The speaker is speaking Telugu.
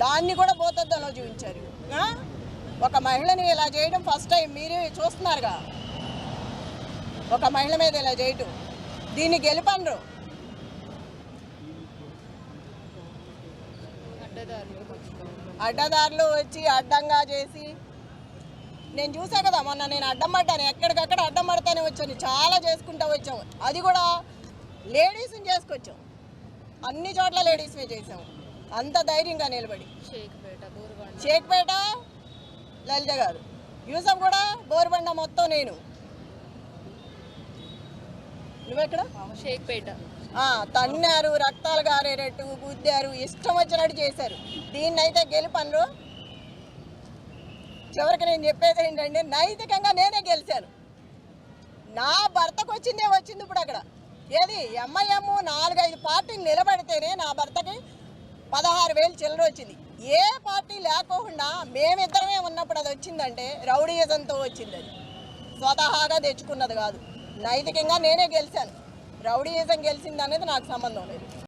దాన్ని కూడా భూతద్దంలో చూపించారు. ఒక మహిళని ఇలా చేయడం ఫస్ట్ టైం మీరే చూస్తున్నారుగా, ఒక మహిళ మీద ఇలా చేయటం. దీన్ని గెలుపండ్రు. అడ్డదారులు వచ్చి అడ్డంగా చేసి నేను చూసా కదా మొన్న, నేను అడ్డం పడ్డాను, ఎక్కడికక్కడ అడ్డం పడతానే వచ్చాను, చాలా చేసుకుంటూ వచ్చాము. అది కూడా లేడీస్ని చేసుకొచ్చాం, అన్ని చోట్ల లేడీస్మే చేసాము, అంత ధైర్యంగా నిలబడి. షేక్పేట లలిత గారు, యూసఫ్ కూడా బోరుబండ మొత్తం నేను. నువ్వెక్కడ? షేక్పేట. తన్నారు, రక్తాలు గారేటట్టు గుద్దారు, ఇష్టం వచ్చినట్టు చేశారు. దీన్నైతే గెలుపనరు. చివరికి నేను చెప్పేది ఏంటంటే, నైతికంగా నేనే గెలిచాను. నా భర్తకు వచ్చిందే వచ్చింది. ఇప్పుడు అక్కడ ఏది ఎంఐఎం 4-5 పార్టీలు నిలబడితేనే నా భర్తకి 16,000 చిల్లర వచ్చింది. ఏ పార్టీ లేకోకుండా మేమిద్దరమే ఉన్నప్పుడు అది వచ్చిందంటే రౌడీయిజంతో వచ్చింది. అది స్వతహాగా తెచ్చుకున్నది కాదు. నైతికంగా నేనే గెలిచాను. రౌడీయిజం గెలిచింది అనేది నాకు సంబంధం లేదు.